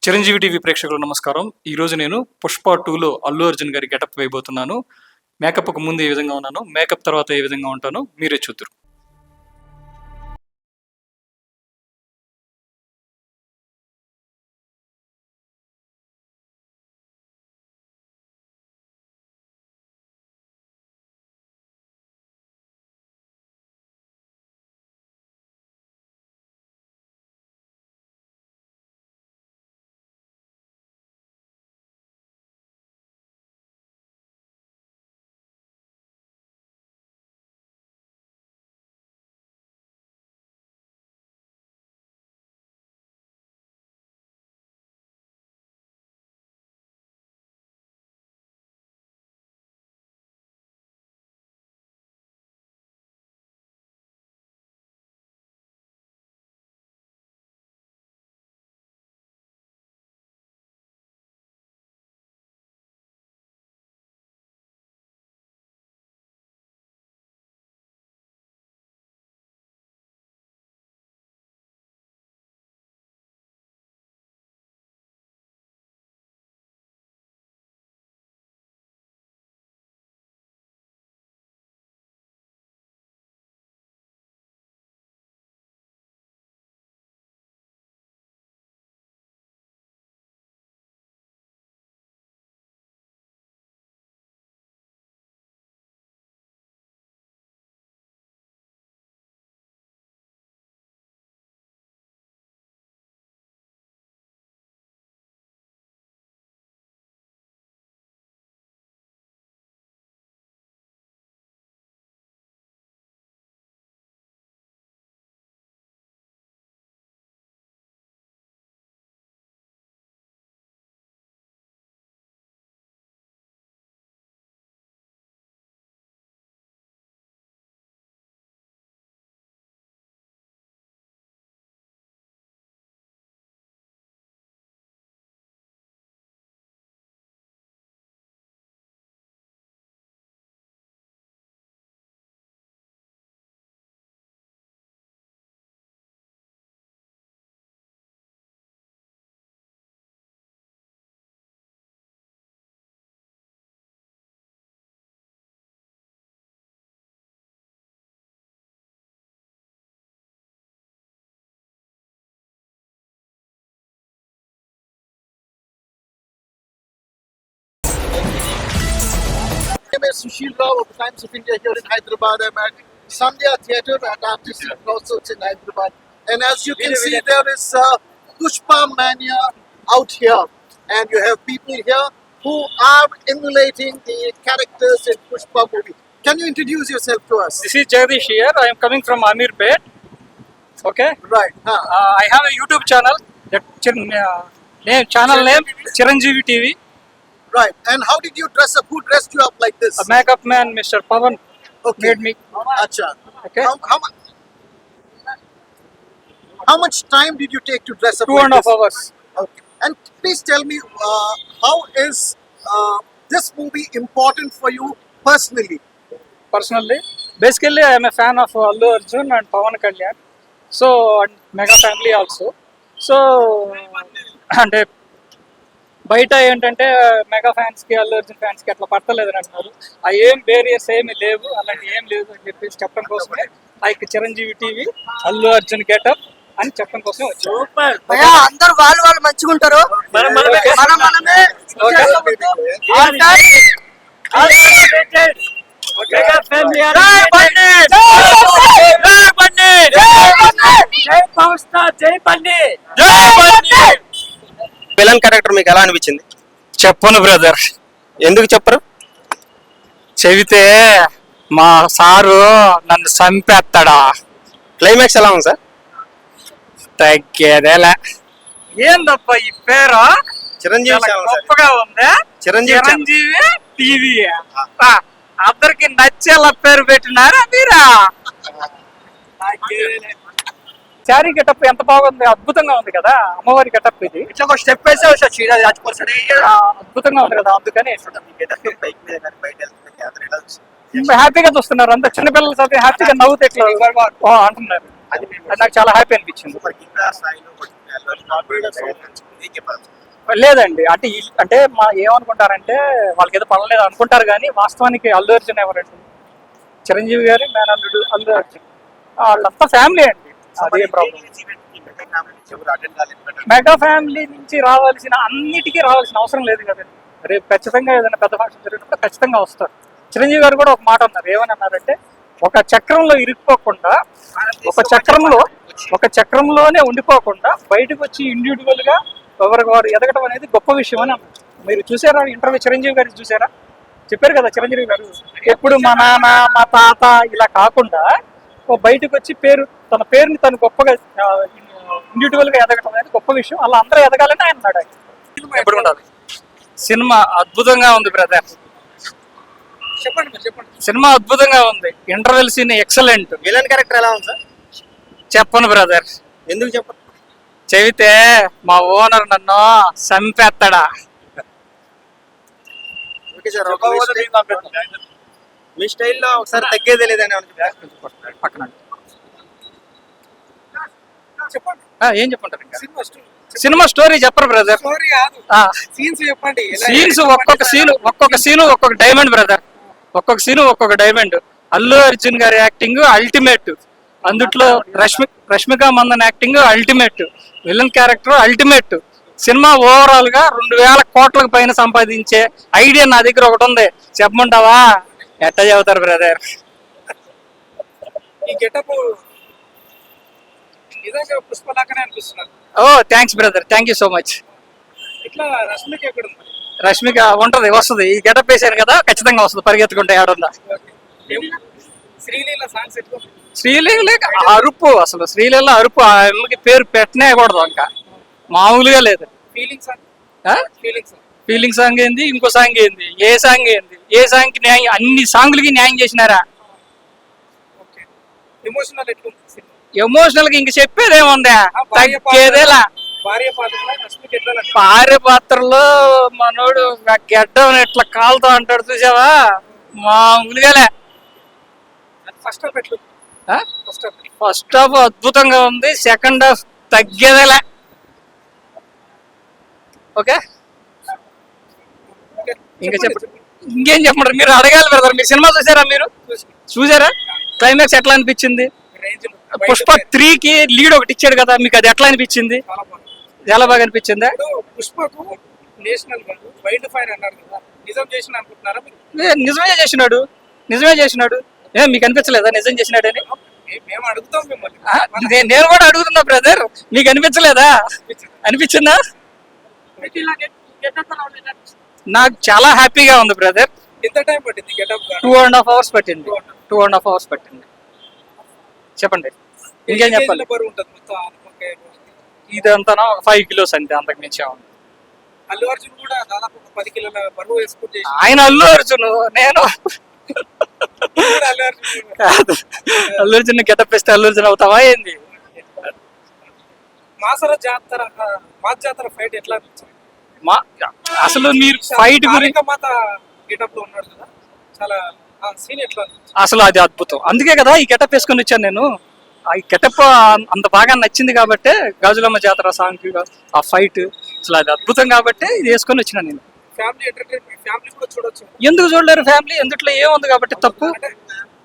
Chiranjeevi TV ప్రేక్షకులు నమస్కారం. ఈరోజు నేను పుష్ప 2లో అల్లు అర్జున్ గారి గెటప్ వేయబోతున్నాను. మేకప్కు ముందు ఏ విధంగా ఉన్నాను, మేకప్ తర్వాత ఏ విధంగా ఉంటానో మీరే చూద్దురు. My name is Sushil Rao of Times of India here in Hyderabad. I'm at Sandhya Theatre at Artistic Crossroads in Hyderabad. And as you can see, there is Pushpa Mania out here. And you have people here who are emulating the characters in Pushpa movie. Can you introduce yourself to us? This is Jagdish here. I am coming from Amirpet. Okay. Right. I have a YouTube channel. Channel name Chiranjeevi TV. Right. And how did you dress up? Who dressed you up like this? A makeup man, Mr. Pavan, made me. Acha. Okay. How much time did you take to dress up? 2.5 like this? hours. Okay. And please tell me, how is this movie important for you personally? Personally, basically, I am a fan of Allu Arjun and Pavan Kalyan. So, and Mega Family also. So, and బయట ఏంటంటే mega fans కి Allu Arjun fans కి అట్లా పడతలేదు అంటున్నారు. ఆ ఏం various ఏమి లేవు, అలాంటి ఏం లేదు అని చెప్పేసి చెప్పడం కోసమే like Chiranjeevi TV Allu Arjun getup అని చెప్పడం కోసం వచ్చారు. అందరూ వాళ్ళు మంచిగా ఉంటారు. విలన్ క్యారెక్టర్ మీకు ఎలా అనిపించింది? చెప్పను బ్రదర్. ఎందుకు చెప్పరు? చెబితే మా సారు నన్ను చంపేస్తాడా. క్లైమాక్స్ ఎలా ఉంది సార్? తగ్గేదేలే. ఏందప్ప ఈ పేరు చిరంజీవి గొప్పగా ఉందా? చిరంజీవి టీవీ అందరికి నచ్చేలా పేరు పెట్టినారా మీరా? శారీ గెటప్ ఎంత బాగుంది, అద్భుతంగా ఉంది కదా. అమ్మవారి గెటప్ ఇది. ఇట్లా స్టెప్ వేసే అద్భుతంగా ఉంది కదా, అందుకని హ్యాపీగా చూస్తున్నారు. అంత చిన్నపిల్లల చదివి హ్యాపీగా నవ్వుతే ఎట్లా అంటున్నారు. అది నాకు చాలా హ్యాపీ అనిపించింది. లేదండి, అంటే అంటే మా ఏమనుకుంటారంటే వాళ్ళకి ఏదో పడలేదు అనుకుంటారు, కానీ వాస్తవానికి అల్లు అర్జున్ ఎవరండి? చిరంజీవి గారి మేనల్లుడు అల్లు అర్జున్, వాళ్ళంతా ఫ్యామిలీ అండి. అదే ప్రాబ్లం. మెగా ఫ్యామిలీ నుంచి అన్నిటికీ రావాల్సిన అవసరం లేదు కదండి. రేపు ఖచ్చితంగా ఏదైనా పెద్ద ఫంక్షన్ జరిగినప్పుడు ఖచ్చితంగా వస్తారు. చిరంజీవి గారు కూడా ఒక మాట అన్నారు, ఏమని అన్నారంటే, ఒక చక్రంలో ఇరుక్కోకుండా, ఒక చక్రంలోనే ఉండిపోకుండా బయటకు వచ్చి ఇండివిజువల్ గా ఎవరికి వారు ఎదగడం అనేది గొప్ప విషయం అని అన్నారు. మీరు చూసారా ఇంటర్వ్యూ? చిరంజీవి గారు చూసారా? చెప్పారు కదా చిరంజీవి గారు, ఎప్పుడు మా నాన్న మా తాత ఇలా కాకుండా బయటకు వచ్చి తన పేరుని తను గొప్పగా ఇండివిజువల్ గా ఎదగడం అనేది గొప్ప విషయం. అలా అందరూ ఎదగాలని ఆయన అన్నాడు. ఎప్పుడు ఉండాలి? సినిమా అద్భుతంగా ఉంది బ్రదర్. చెప్పండి. సినిమా అద్భుతంగా ఉంది. Interval scene excellent. Villain character ఎలా ఉంది సార్? చెప్పను బ్రదర్, ఎందుకు చెప్పరు? చెబితే మా ఓనర్ నన్ను చంపేస్తాడా. ఓకే సార్, మీ స్టైల్లో ఒకసారి తగ్గేదే లేదని పక్కన ఏం చెప్పంటారు ఇంకా? సినిమా స్టోరీ చెప్పరు బ్రదర్. సీన్స్ ఒక్కొక్క సీను ఒక్కొక్క డైమండ్ బ్రదర్. ఒక్కొక్క సీను ఒక్కొక్క డైమండ్. అల్లు అర్జున్ గారి యాక్టింగ్ అల్టిమేట్. అందుట్లో Rashmika Mandan acting ultimate. Villain character ultimate. Cinema overall గా 2000 కోట్లకు పైన సంపాదించే ఐడియా నా దగ్గర ఒకటి ఉంది, చెప్పమంటావా? ఎట్టా చెబుతారు brother? Oh thanks brother, thank you so much. Rashmika ఉంటది, వస్తుంది. ఈ గెటప్ వేసాను కదా, ఖచ్చితంగా వస్తుంది పరిగెత్తుకుంటే. ఏడుందా శ్రీలీల అరుపు, అసలు శ్రీలీల అరుపు. ఆ అమ్మకి పేరు పెట్టనే కూడదు, ఇంకా మామూలుగా లేదు. ఫీలింగ్ సాంగ్ ఏంది, ఇంకో సాంగ్ ఏంది, ఏ సాంగ్ కి న్యాయం, అన్ని సాంగ్లకి న్యాయం చేసినారా? ఎమోషనల్ గా ఇంక చెప్పేది ఏముందా? తగ్గేదేలా. భార్య పాత్రలో మనోడు గెడ్డం ఇట్లా కాలుతో అంటాడు, చూసావా? మామూలుగాలే. ఫస్ట్ హాఫ్ అద్భుతంగా ఉంది, సెకండ్ హాఫ్ తగ్గేదేలా. ఓకే, ఇంకా ఇంకేం చెప్పంటారు? మీరు అడగాలి బ్రదర్. మీరు సినిమా చూసారా? క్లైమాక్స్ ఎట్లా అనిపించింది? పుష్ప 3కి లీడ్ ఒకటి ఇచ్చాడు కదా, మీకు అది ఎట్లా అనిపించింది? చాలా బాగా అనిపించిందా? పుష్పకు నేషనల్ వైల్డ్ ఫైర్ అన్నారు కదా, నిజమే చేసినాడు. మీకు అనిపించలేదా నిజం చేసినాడని? మేము అడుగుతాం మిమ్మల్ని. నేను కూడా అడుగుతున్నా బ్రదర్, మీకు అనిపించలేదా? అనిపించిందా? నాకు చాలా హ్యాపీగా ఉంది బ్రదర్. ఎంత టైం పట్టింది గెటప్? 2.5 hours పట్టింది. 2.5 hours పట్టింది. చెప్పండి, ఇంకేం చెప్పాలి? ఇదంతా 5 kilos అంతే, అంతకు మించి. అల్లు అర్జున్ కూడా దాదాపు 10 కిలోల బరువు వేసుకుంటే, ఆయన అల్లు అర్జున్, నేను కాదు. అల్లు అర్జున్ గెటప్ వేస్తే అల్లు అర్జున్ అవుతావా ఏంది? మాసర జాతర ఫైట్ ఎట్లా అనిపించింది? అసలు మీరు ఫైట్ గురించి గెటప్ లో ఉన్నాడు కదా, చాలా సీన్ ఎట్లా అనిపించింది? అసలు అది అద్భుతం. అందుకే కదా ఈ గెటప్ వేసుకొని వచ్చాను నేను. ఈ గెటప్ అంత బాగా నచ్చింది కాబట్టి, గాజులమ్మ జాతర సాంగ్, ఆ ఫైట్, అసలు అది అద్భుతం కాబట్టి ఇది వేసుకొని వచ్చినా నేను. ఫ్యామిలీ ఎంటర్టైన్మెంట్, ఫ్యామిలీ కూడా చూడొచ్చు. ఎందుకు చూడలేరు? ఫ్యామిలీ ఎందుట్లో ఏముంది కాబట్టి తప్పు.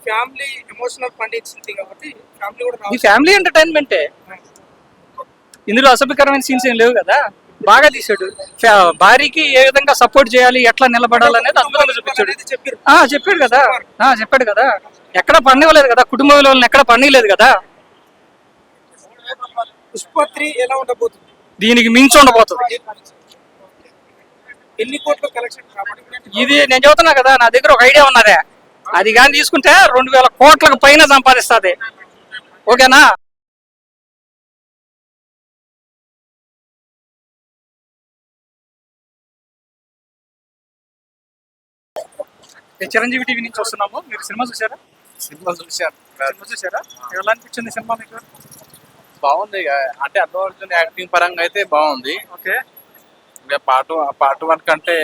ఫ్యామిలీ ఎమోషనల్ పండించింది కాబట్టి ఫ్యామిలీ కూడా ఇది ఫ్యామిలీ ఎంటర్టైన్మెంటే. ఇందులో అసభ్యకరమైన సీన్స్ ఏం లేవు కదా, బాగా తీసాడు. భార్యకి ఏ విధంగా సపోర్ట్ చేయాలి, ఎట్లా నిలబడాలనేది అద్భుతంగా చూపించాడు. చెప్పాడు కదా. ఎక్కడ పండివ్వలేదు కదా, కుటుంబ విలువలను ఎక్కడ పండిలేదు కదా. పుష్ప 3 ఎలా ఉండబోతుంది? దీనికి మించి ఉండబోతుంది. ఎన్ని కోట్ల కలెక్షన్? ఇది నేను చెబుతున్నా కదా, నా దగ్గర ఒక ఐడియా ఉన్నదే. అది కానీ తీసుకుంటే 2000 కోట్లకు పైన సంపాదిస్తుంది. ఓకేనా? చిరంజీవి టీవీ నుంచి వస్తున్నాము. మీరు సినిమా చూసారా? ఎలా అనిపించింది సినిమా మీకు? బాగుంది. అంటే అల్లు అర్జున్ యాక్టింగ్ పరంగా అయితే బాగుంది. ఓకే, ఇంకా పార్ట్ 1 కంటే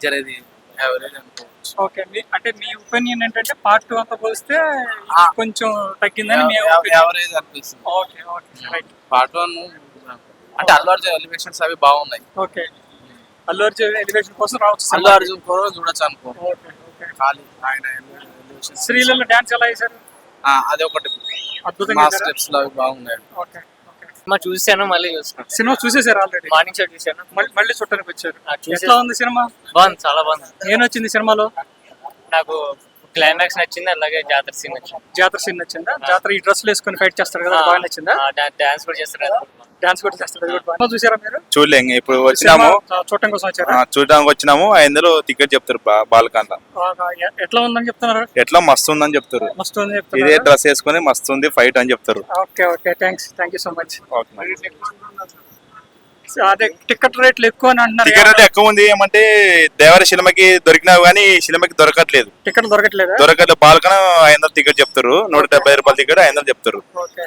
జరిగింది యావరేజ్ అనుకోవచ్చు. చూడొచ్చు. ఓకే అంటే మీ ఒపీనియన్ ఏంటంటే పార్ట్ 2 అంతా పోలిస్తే ఆ. కొంచెం తగ్గిందని మీ యావరేజ్ అనిపిస్తుంది. ఓకే ఓకే రైట్ పార్ట్ 1 అంటే అల్లు అర్జున్ ఎలివేషన్స్ అవి బాగున్నాయి. ఓకే అల్లు అర్జున్ ఎలివేషన్ కోసం రావచ్చు అల్లు అర్జున్ కూడా చూడొచ్చు అనుకో. ఓకే ఓకే ఖాళీ ఆయన ఎలివేషన్స్ శ్రీలలో డాన్స్ ఎలా చేశారు అదే ఒకటి అద్భుతంగా మా చేశారా? స్టెప్స్ లో అవి బాగున్నాయి. ఓకే ఓకే సినిమా చూసాను, మళ్ళీ చూస్తున్నాను. సినిమా చూసేసారు ఆల్రెడీ మార్నింగ్ షో చూసాను. మళ్ళీ చూడటానికి వచ్చారు చూసేసి- ఎట్లా ఉంది సినిమా బాగుంది, చాలా బాగుంది. ఏం నచ్చింది సినిమాలో నాకు క్లైమాక్స్ నచ్చింది, అలాగే జాతర సీన్ నచ్చింది. జాతర సీన్ నచ్చిందా జాతర ఈ డ్రెస్లు వేసుకొని ఫైట్ చేస్తారు కదా అది బాగా నచ్చిందా డాన్స్ కూడా చేస్తారు. డాన్స్ కూడా చేస్తారు అది కూడా బాగా చూసారా మీరు చూడలేం ఇప్పుడు వచ్చినాము సినిమా చూడటం కోసం వచ్చారా చూడడానికి వచ్చినాము అందులో టికెట్ చెప్తారు బాలకాండ ఎట్లా ఉందని చెప్తున్నారు ఎట్లా మస్తు ఉందని చెప్తారు. మస్తు ఉంది ఇదే చెప్తున్నారు డ్రెస్ వేసుకొని మస్తు ఉంది ఫైట్ అని చెప్తారు. Okay okay thank you so much okay మరి. అదే టికెట్ రేట్లు ఎక్కువ అని అంటున్నారు టికెట్ రేట్ ఎక్కువ ఉంది ఏమంటే దేవర సినిమాకి దొరికినావు కానీ ఈ సినిమాకి దొరకట్లేదు. టికెట్లు దొరకట్లేదా దొరకట్లేదు బాలకాండ 500 టికెట్ చెప్తారు. 170 రూపాయల టికెట్ 500 చెప్తారు. ఓకే